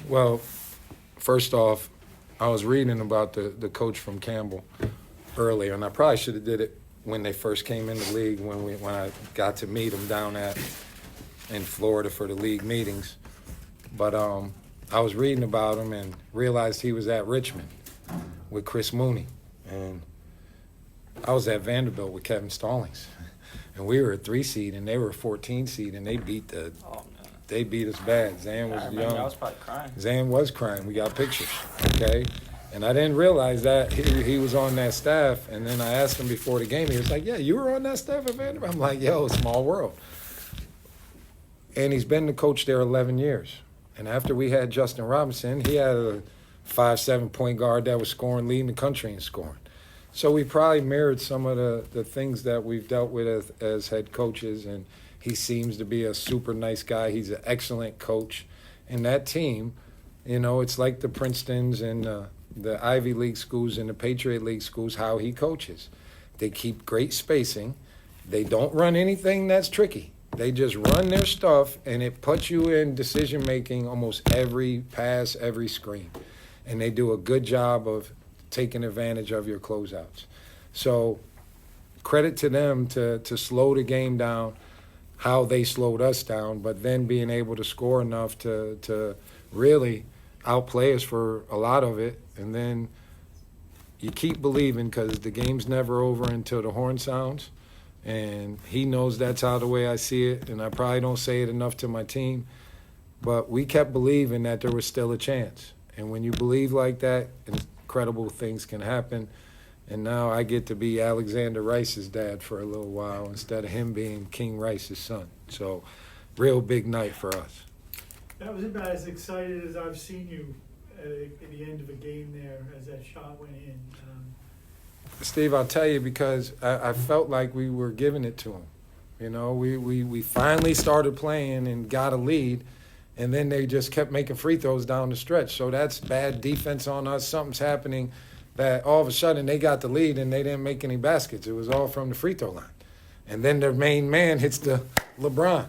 Well, first off, I was reading about the coach from Campbell earlier, and I probably should have did it when they first came in the league, when I got to meet them down in Florida for the league meetings. But I was reading about him and realized he was at Richmond with Chris Mooney, and I was at Vanderbilt with Kevin Stallings, and we were a 3 seed and they were a 14 seed, and they beat us bad. Zan was young. I was probably crying. Zan was crying. We got pictures, okay? And I didn't realize that he was on that staff. And then I asked him before the game. He was like, yeah, you were on that staff at Vanderbilt? I'm like, yo, small world. And he's been the coach there 11 years. And after we had Justin Robinson, he had a 5'7" point guard that was scoring, leading the country in scoring. So we probably mirrored some of the things that we've dealt with as head coaches. And he seems to be a super nice guy. He's an excellent coach. And that team, you know, it's like the Princetons and the Ivy League schools and the Patriot League schools, how he coaches. They keep great spacing. They don't run anything that's tricky. They just run their stuff, and it puts you in decision-making almost every pass, every screen. And they do a good job of taking advantage of your closeouts. So credit to them to slow the game down, how they slowed us down, but then being able to score enough to really outplay us for a lot of it. And then you keep believing, because the game's never over until the horn sounds. And he knows that's how the way I see it, and I probably don't say it enough to my team. But we kept believing that there was still a chance. And when you believe like that, incredible things can happen. And now I get to be Alexander Rice's dad for a little while instead of him being King Rice's son. So real big night for us. That was about as excited as I've seen you at the end of a game there as that shot went in. Steve, I'll tell you, because I felt like we were giving it to him. You know, we finally started playing and got a lead, and then they just kept making free throws down the stretch. So that's bad defense on us. Something's happening that all of a sudden they got the lead and they didn't make any baskets. It was all from the free throw line. And then their main man hits the LeBron.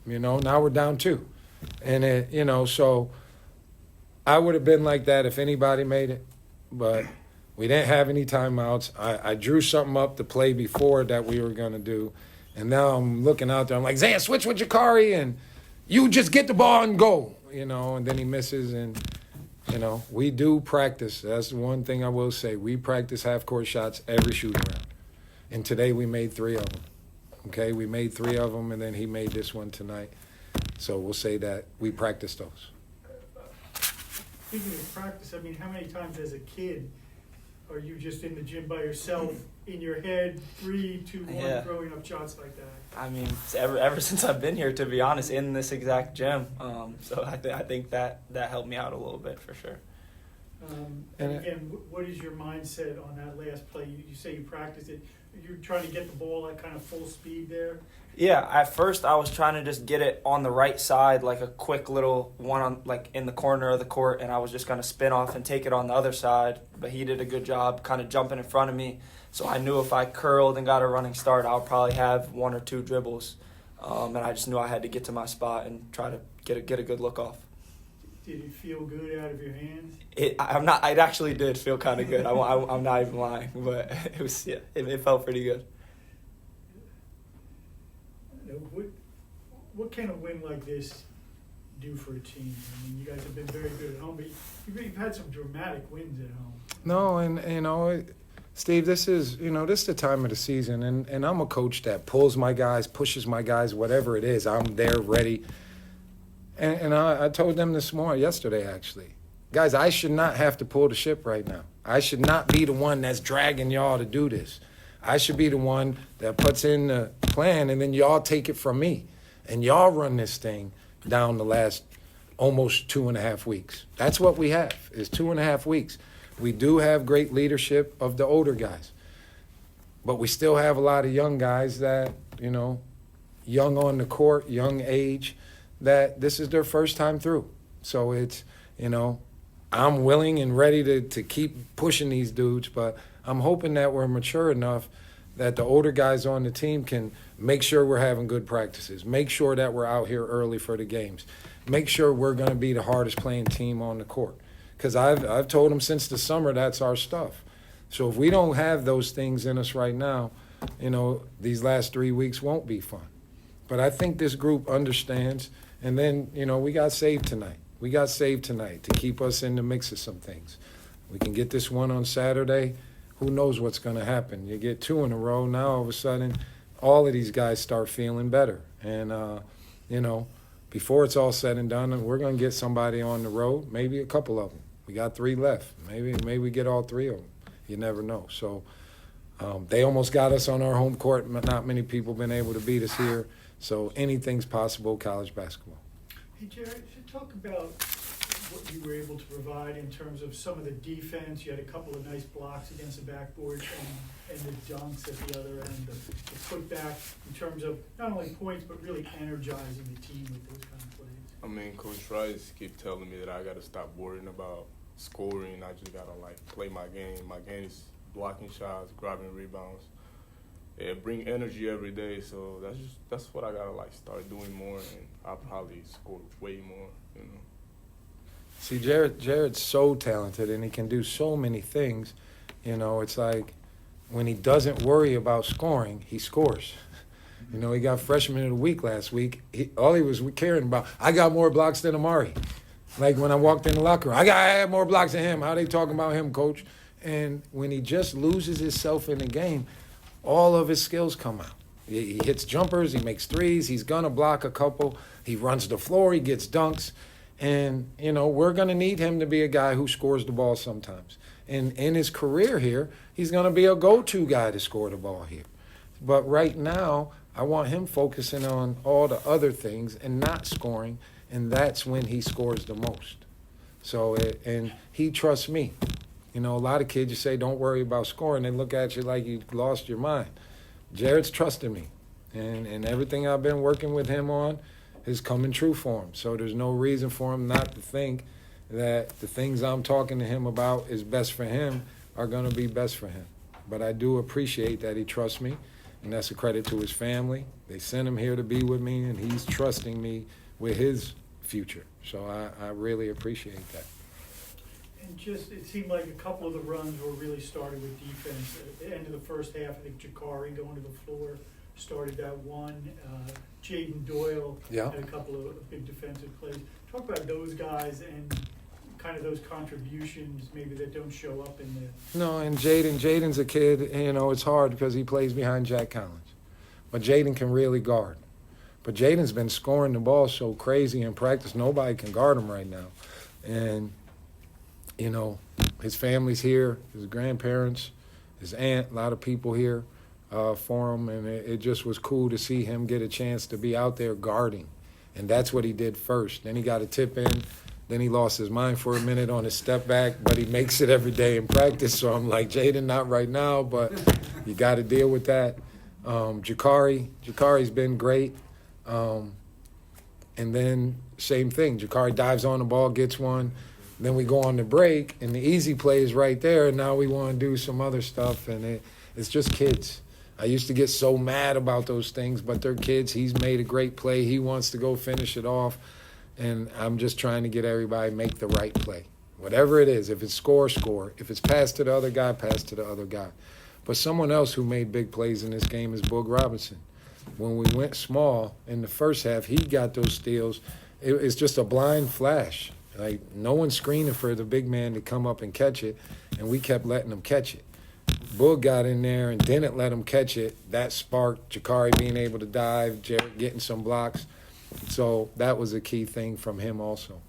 You know, now we're down 2. And, so I would have been like that if anybody made it, but we didn't have any timeouts. I drew something up to play before that we were going to do. And now I'm looking out there. I'm like, Zan, switch with Jakari, and you just get the ball and go. And then he misses. And, we do practice. That's the one thing I will say. We practice half-court shots every shoot-around. And today we made 3 of them. Okay, we made 3 of them, and then he made this one tonight. So we'll say that we practiced those. Speaking of practice, I mean, how many times as a kid are you just in the gym by yourself, in your head, 3, 2, 1, throwing up shots like that? I mean, ever since I've been here, to be honest, in this exact gym. So I think that helped me out a little bit for sure. And again, what is your mindset on that last play? You say you practiced it. You're trying to get the ball at kind of full speed there? Yeah, at first I was trying to just get it on the right side, like a quick little one on, like in the corner of the court, and I was just going to spin off and take it on the other side. But he did a good job kind of jumping in front of me. So I knew if I curled and got a running start, I'll probably have 1 or 2 dribbles. And I just knew I had to get to my spot and try to get a good look off. Did it feel good out of your hands? It actually did feel kind of good. I'm not even lying, but it was it felt pretty good. What can a win like this do for a team? I mean, you guys have been very good at home, but you've had some dramatic wins at home. No, and Steve, this is the time of the season, and I'm a coach that pulls my guys, pushes my guys, whatever it is. I'm there, ready. And I told them yesterday, actually. Guys, I should not have to pull the ship right now. I should not be the one that's dragging y'all to do this. I should be the one that puts in the plan, and then y'all take it from me. And y'all run this thing down the last almost 2.5 weeks. That's what we have, is 2.5 weeks. We do have great leadership of the older guys. But we still have a lot of young guys that, young on the court, young age, that this is their first time through. So it's, I'm willing and ready to keep pushing these dudes, but I'm hoping that we're mature enough that the older guys on the team can make sure we're having good practices, make sure that we're out here early for the games, make sure we're going to be the hardest playing team on the court. Because I've told them since the summer that's our stuff. So if we don't have those things in us right now, these last 3 weeks won't be fun. But I think this group understands. And then, we got saved tonight. We got saved tonight to keep us in the mix of some things. We can get this one on Saturday. Who knows what's going to happen? You get 2 in a row. Now, all of a sudden, all of these guys start feeling better. And, before it's all said and done, we're going to get somebody on the road, maybe a couple of them. We got 3 left. Maybe we get all 3 of them. You never know. So they almost got us on our home court. Not many people been able to beat us here. So anything's possible, college basketball. Hey, Jared, talk about what you were able to provide in terms of some of the defense. You had a couple of nice blocks against the backboard and the dunks at the other end, the putback in terms of not only points but really energizing the team with those kind of plays. I mean, Coach Rice keep telling me that I got to stop worrying about scoring. I just got to, play my game. My game is blocking shots, grabbing rebounds. Yeah, bring energy every day. So that's what I got to, start doing more, and I'll probably score way more, See, Jared's so talented, and he can do so many things. It's like when he doesn't worry about scoring, he scores. He got freshman of the week last week. All he was caring about, I got more blocks than Amari. Like when I walked in the locker room, I had more blocks than him. How they talking about him, coach? And when he just loses himself in the game, all of his skills come out. He hits jumpers, he makes threes, he's going to block a couple, he runs the floor, he gets dunks. And, we're going to need him to be a guy who scores the ball sometimes. And in his career here, he's going to be a go-to guy to score the ball here. But right now, I want him focusing on all the other things and not scoring, and that's when he scores the most. So, and he trusts me. A lot of kids, you say, don't worry about scoring. They look at you like you lost your mind. Jared's trusting me. And everything I've been working with him on is coming true for him. So there's no reason for him not to think that the things I'm talking to him about is best for him are going to be best for him. But I do appreciate that he trusts me, and that's a credit to his family. They sent him here to be with me, and he's trusting me with his future. So I really appreciate that. And it seemed like a couple of the runs were really started with defense. At the end of the first half, I think Jakari going to the floor started that one. Jaden Doyle had a couple of big defensive plays. Talk about those guys and kind of those contributions maybe that don't show up in the... No, and Jaden's a kid, it's hard because he plays behind Jack Collins. But Jaden can really guard. But Jaden's been scoring the ball so crazy in practice, nobody can guard him right now. And, his family's here, his grandparents, his aunt, a lot of people here. For him, and it just was cool to see him get a chance to be out there guarding. And that's what he did first. Then he got a tip in. Then he lost his mind for a minute on his step back, but he makes it every day in practice. So I'm like, Jaden, not right now, but you got to deal with that. Jakari's been great. And then same thing. Jakari dives on the ball, gets one. Then we go on the break, and the easy play is right there. And now we want to do some other stuff, and it's just kids. I used to get so mad about those things, but they're kids. He's made a great play. He wants to go finish it off, and I'm just trying to get everybody to make the right play. Whatever it is, if it's score, score. If it's pass to the other guy, pass to the other guy. But someone else who made big plays in this game is Boog Robinson. When we went small in the first half, he got those steals. It's just a blind flash. Like, no one's screening for the big man to come up and catch it, and we kept letting him catch it. Boog got in there and didn't let him catch it. That sparked Jakari being able to dive, Jared getting some blocks. So that was a key thing from him also.